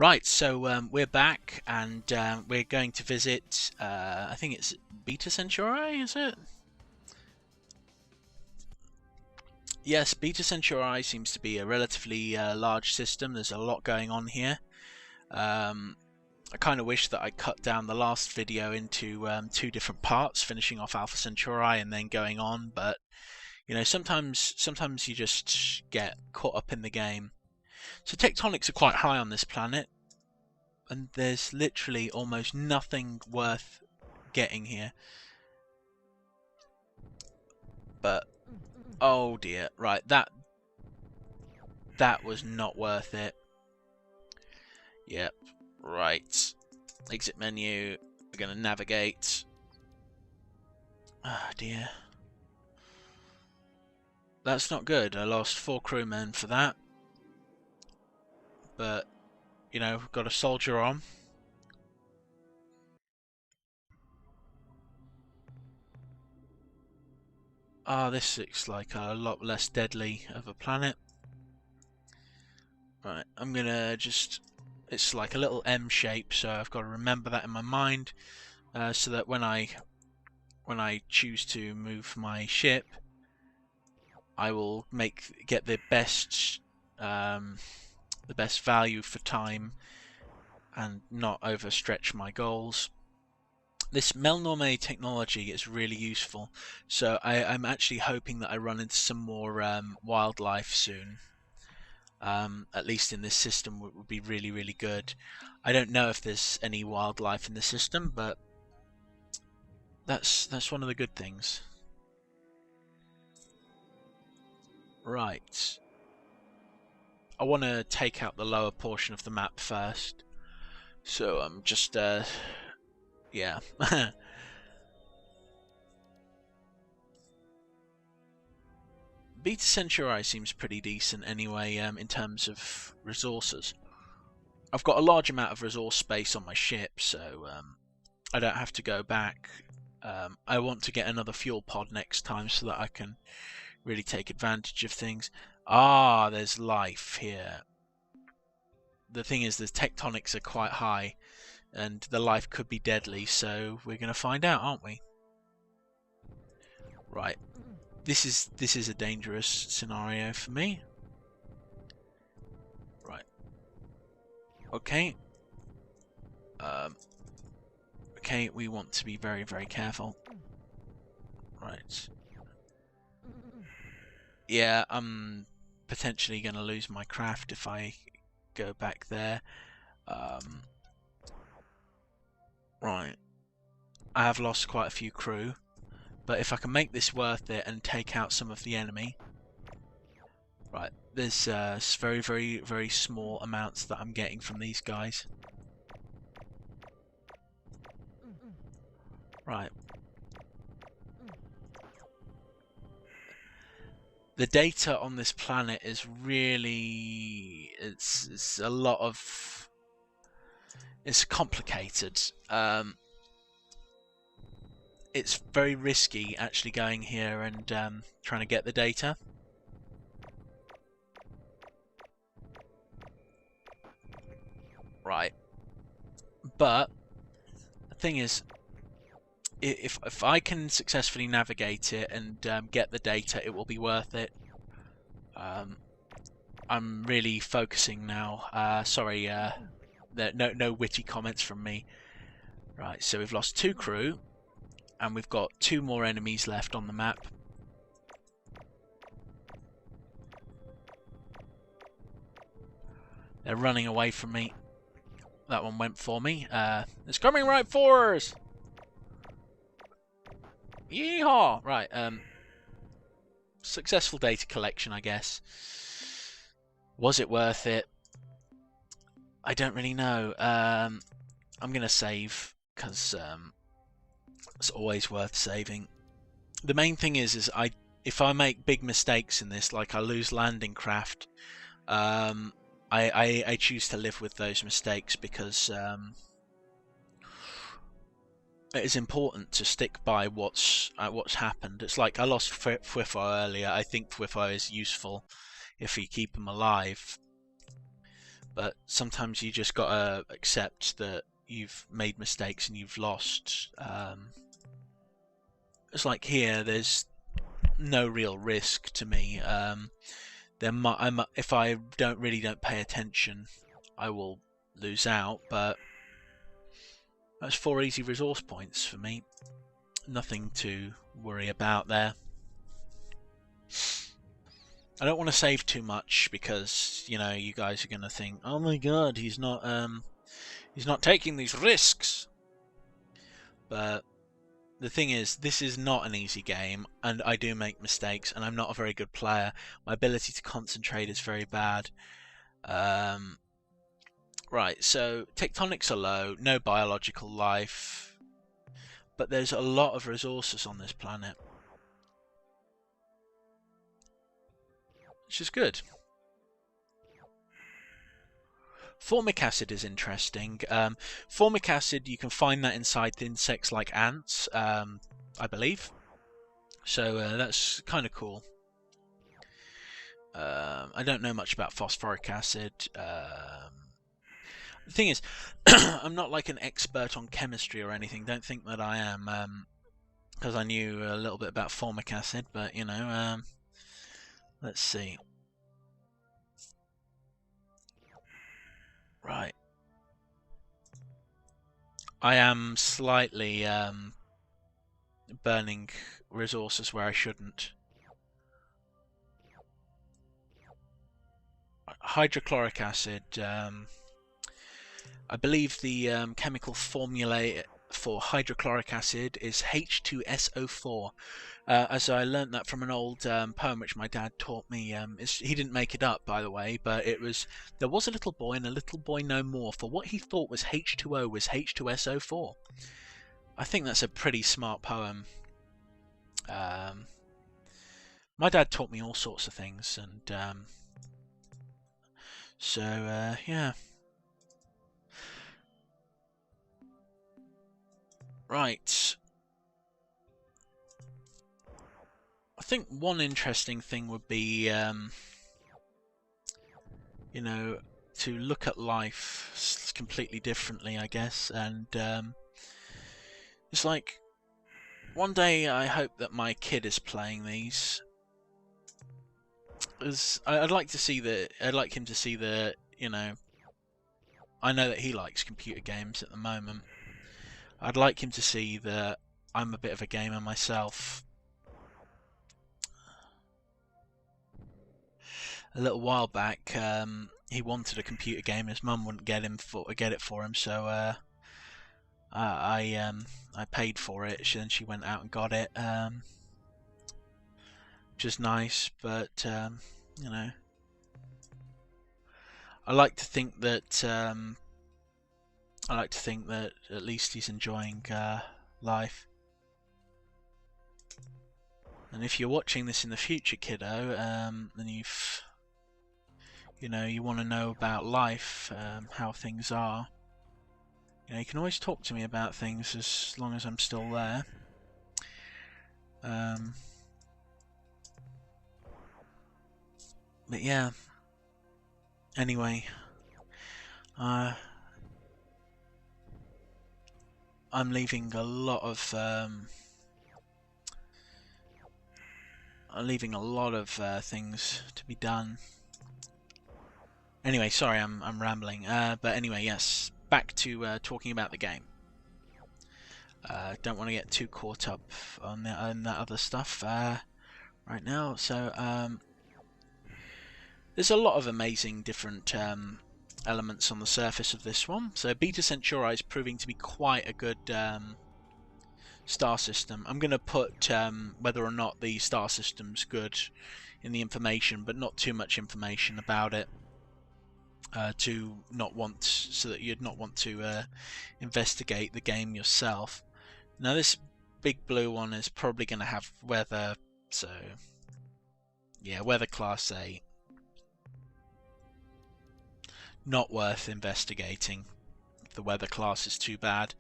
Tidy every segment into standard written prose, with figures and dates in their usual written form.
Right, so we're back, and we're going to visit, I think it's Beta Centauri, is it? Yes, Beta Centauri seems to be a relatively large system. There's a lot going on here. I kind of wish that I cut down the last video into two different parts, finishing off Alpha Centauri and then going on, but you know, sometimes you just get caught up in the game. So tectonics are quite high on this planet, and there's literally almost nothing worth getting here. But oh dear, right, that was not worth it. Yep, right. Exit menu. We're gonna navigate. Ah, dear. That's not good. I lost 4 crewmen for that. But you know, got a soldier on. Ah, this looks like a lot less deadly of a planet. Right, I'm gonna just... It's like a little M shape, so I've got to remember that in my mind, so that when I choose to move my ship, I will get the best value for time and not overstretch my goals. This Melnorme technology is really useful, so I'm actually hoping that I run into some more wildlife soon. At least in this system, would be really good. I don't know if there's any wildlife in the system, but that's one of the good things. Right. I want to take out the lower portion of the map first. So I'm just yeah. Beta Centauri seems pretty decent anyway, in terms of resources. I've got a large amount of resource space on my ship, so I don't have to go back. I want to get another fuel pod next time so that I can really take advantage of things. Ah, there's life here. The thing is, the tectonics are quite high, and the life could be deadly, so we're going to find out, aren't we? Right. This is a dangerous scenario for me. Right. Okay. Okay, we want to be very careful. Right. Yeah, I'm potentially going to lose my craft if I go back there. Right. I have lost quite a few crew, but if I can make this worth it and take out some of the enemy... Right, there's very small amounts that I'm getting from these guys. Right. The data on this planet is really... It's a lot of... It's complicated. It's very risky actually going here and trying to get the data. Right. But the thing is, if I can successfully navigate it and get the data, it will be worth it. I'm really focusing now. Sorry, no witty comments from me. Right, so we've lost 2 crew, and we've got 2 more enemies left on the map. They're running away from me. That one went for me. It's coming right for us! Yeehaw! Right, successful data collection, I guess. Was it worth it? I don't really know. I'm gonna save, because it's always worth saving. The main thing is if I make big mistakes in this, like I lose landing craft, I choose to live with those mistakes, because it is important to stick by what's happened. It's like I lost Fwifo earlier. I think Fwifo is useful if you keep him alive. but sometimes you just gotta accept that you've made mistakes and you've lost. It's like here, there's no real risk to me. If I don't pay attention, I will lose out, but that's 4 easy resource points for me. Nothing to worry about there. I don't want to save too much because, you know, you guys are going to think, oh my god, he's not taking these risks. But the thing is, this is not an easy game, and I do make mistakes, and I'm not a very good player. My ability to concentrate is very bad. Right, so tectonics are low, no biological life, but there's a lot of resources on this planet, which is good. Formic acid is interesting. Formic acid, you can find that inside insects like ants, I believe. So that's kind of cool. I don't know much about phosphoric acid. The thing is, I'm not like an expert on chemistry or anything. Don't think that I am, because I knew a little bit about formic acid. But you know, let's see. Right. I am slightly burning resources where I shouldn't. Hydrochloric acid. I believe the chemical formula for hydrochloric acid is H2SO4. As I learnt that from an old poem which my dad taught me. He didn't make it up, by the way, but it was, there was a little boy and a little boy no more, for what he thought was H2O was H2SO4. I think that's a pretty smart poem. My dad taught me all sorts of things, and so yeah. Right. I think one interesting thing would be, you know, to look at life completely differently, I guess. And it's like, one day I hope that my kid is playing these. I'd like to see that. I'd like him to see that. You know, I know that he likes computer games at the moment. I'd like him to see that I'm a bit of a gamer myself. A little while back, he wanted a computer game. His mum wouldn't get it for him, so I paid for it. Then she went out and got it, which is nice. But you know, I like to think that at least he's enjoying life. And if you're watching this in the future, kiddo, and you want to know about life, how things are, you can always talk to me about things as long as I'm still there. But yeah. Anyway, I'm leaving a lot of things to be done. Anyway, sorry, I'm rambling. But anyway, yes, back to talking about the game. Don't want to get too caught up on that other stuff right now. So there's a lot of amazing different elements on the surface of this one. So Beta Centauri is proving to be quite a good star system. I'm going to put whether or not the star system's good in the information, but not too much information about it, so that you'd not want to investigate the game yourself. Now this big blue one is probably going to have weather, so yeah, weather class A. Not worth investigating. The weather class is too bad.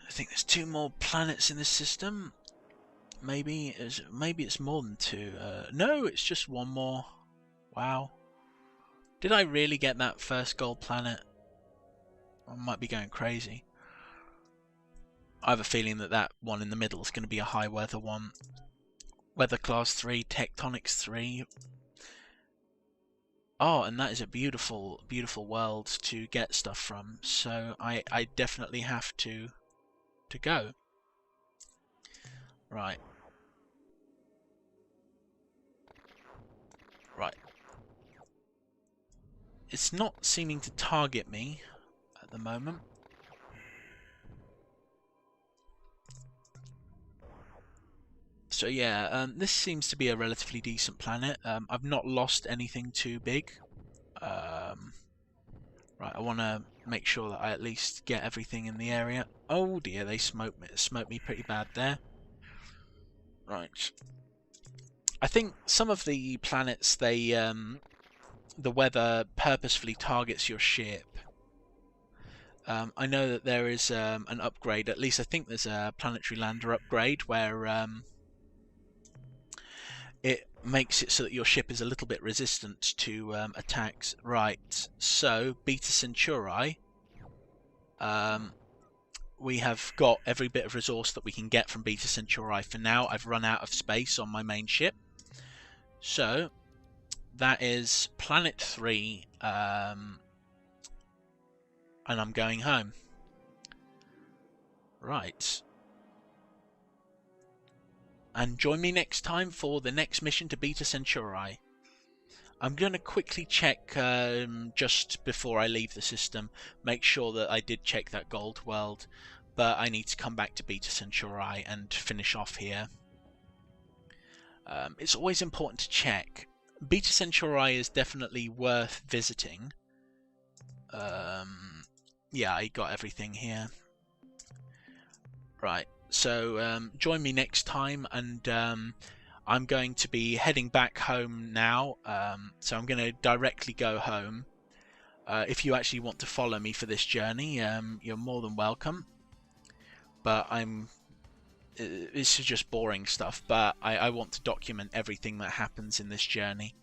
I think there's 2 more planets in this system. Maybe it's more than 2. No, it's just 1 more. Wow. Did I really get that first gold planet? I might be going crazy. I have a feeling that that one in the middle is going to be a high weather one. Weather class 3, tectonics 3. Oh, and that is a beautiful, beautiful world to get stuff from. So I definitely have to go. Right. Right. It's not seeming to target me at the moment. So yeah, this seems to be a relatively decent planet. I've not lost anything too big. Right, I want to make sure that I at least get everything in the area. Oh dear, they smoked me pretty bad there. Right. I think some of the planets, they the weather purposefully targets your ship. I know that there is an upgrade, at least I think there's a planetary lander upgrade where it makes it so that your ship is a little bit resistant to attacks. Right, so Beta Centauri, we have got every bit of resource that we can get from Beta Centauri for now. I've run out of space on my main ship. So that is Planet 3, and I'm going home. Right. And join me next time for the next mission to Beta Centauri. I'm going to quickly check just before I leave the system, make sure that I did check that gold world, but I need to come back to Beta Centauri and finish off here. It's always important to check. Beta Centauri is definitely worth visiting. Yeah, I got everything here. Right, so join me next time, and I'm going to be heading back home now, so I'm going to directly go home. If you actually want to follow me for this journey, you're more than welcome. But this is just boring stuff, but I want to document everything that happens in this journey.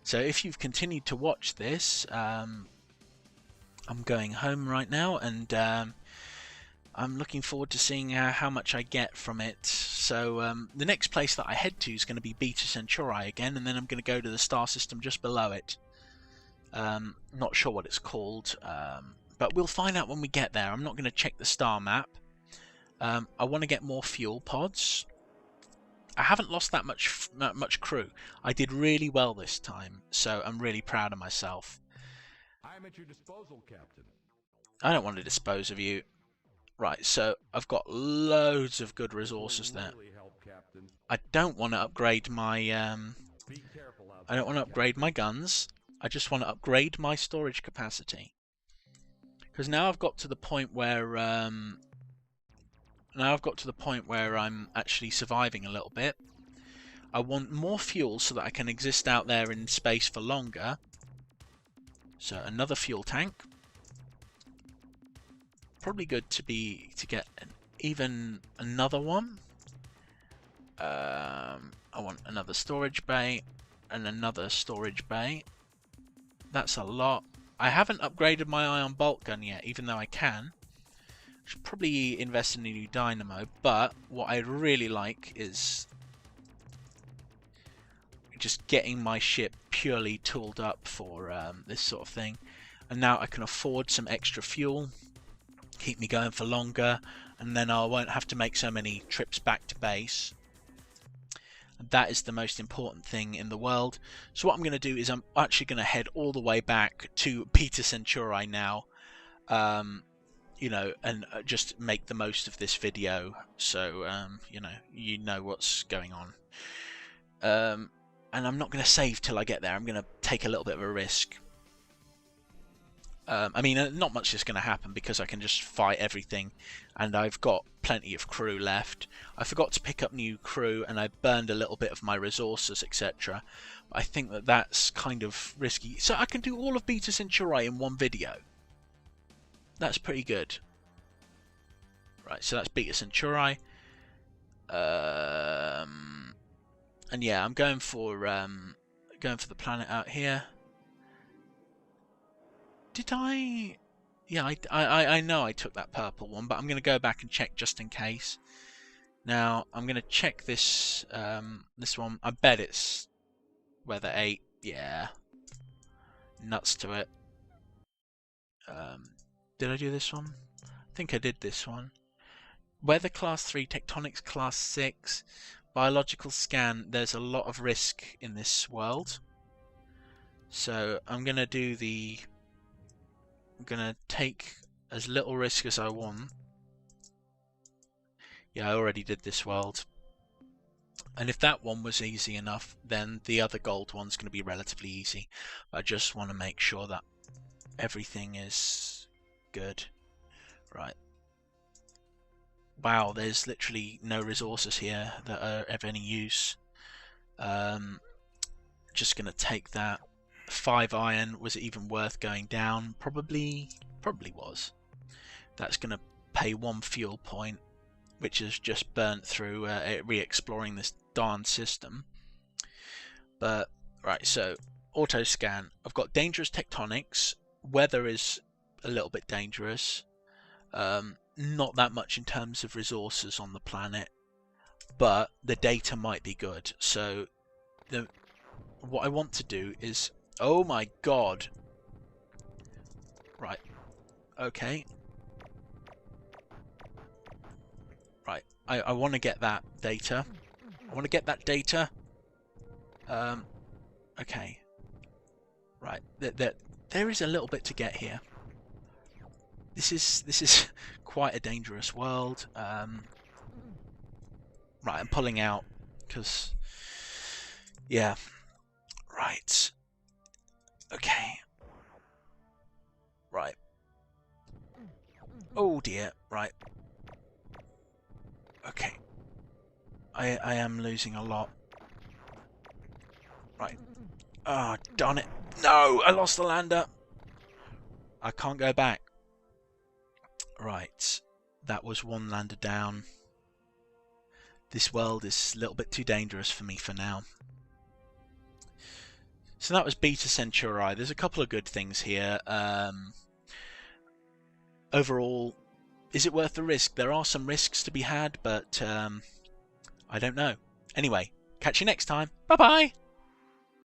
So if you've continued to watch this, I'm going home right now, and I'm looking forward to seeing how much I get from it. So the next place that I head to is going to be Beta Centauri again, and then I'm going to go to the star system just below it. Not sure what it's called, but we'll find out when we get there. I'm not going to check the star map. I want to get more fuel pods. I haven't lost that much crew. I did really well this time, so I'm really proud of myself. I'm at your disposal, Captain. I don't want to dispose of you. Right, so I've got loads of good resources there. I don't want to upgrade my I don't want to upgrade my guns. I just want to upgrade my storage capacity. Because now I've got to the point where I'm actually surviving a little bit. I want more fuel so that I can exist out there in space for longer. So another fuel tank. Probably good to get even another one. I want another storage bay and another storage bay. That's a lot. I haven't upgraded my ion bolt gun yet, even though I can. Should probably invest in a new dynamo, but what I really like is just getting my ship purely tooled up for this sort of thing. And now I can afford some extra fuel, keep me going for longer, and then I won't have to make so many trips back to base. And that is the most important thing in the world. So what I'm going to do is I'm actually going to head all the way back to Beta Centauri now. You know, and just make the most of this video, so you know what's going on. And I'm not going to save till I get there. I'm going to take a little bit of a risk. I mean, not much is going to happen because I can just fight everything, and I've got plenty of crew left. I forgot to pick up new crew, and I burned a little bit of my resources, etc. I think that that's kind of risky. So I can do all of Beta Centauri in one video. That's pretty good. Right, so that's Beta Centauri. And yeah, I'm going for the planet out here. Did I? Yeah, I know I took that purple one, but I'm going to go back and check just in case. Now, I'm going to check this this one. I bet it's weather 8. Yeah. Nuts to it. Did I do this one? I think I did this one. Weather class 3, tectonics class 6, biological scan. There's a lot of risk in this world. So I'm going to do the... I'm going to take as little risk as I want. Yeah, I already did this world. And if that one was easy enough, then the other gold one's going to be relatively easy. But I just want to make sure that everything is good. Right. Wow, there's literally no resources here that are of any use. Just going to take that. 5 iron, was it even worth going down? Probably was. That's going to pay 1 fuel point, which is just burnt through re-exploring this darn system. But, right, so, auto scan. I've got dangerous tectonics. Weather is a little bit dangerous. Not that much in terms of resources on the planet, but the data might be good. So, what I want to do is... Oh my god! Right. Okay. Right. I want to get that data. I want to get that data. Okay. Right. There is a little bit to get here. This is quite a dangerous world. Right. I'm pulling out because... Yeah. Right. Okay. Right. Oh dear. Right. Okay. I am losing a lot. Right. Oh, darn it. No! I lost the lander! I can't go back. Right. That was 1 lander down. This world is a little bit too dangerous for me for now. So that was Beta Centauri. There's a couple of good things here. Overall, is it worth the risk? There are some risks to be had, but I don't know. Anyway, catch you next time. Bye-bye!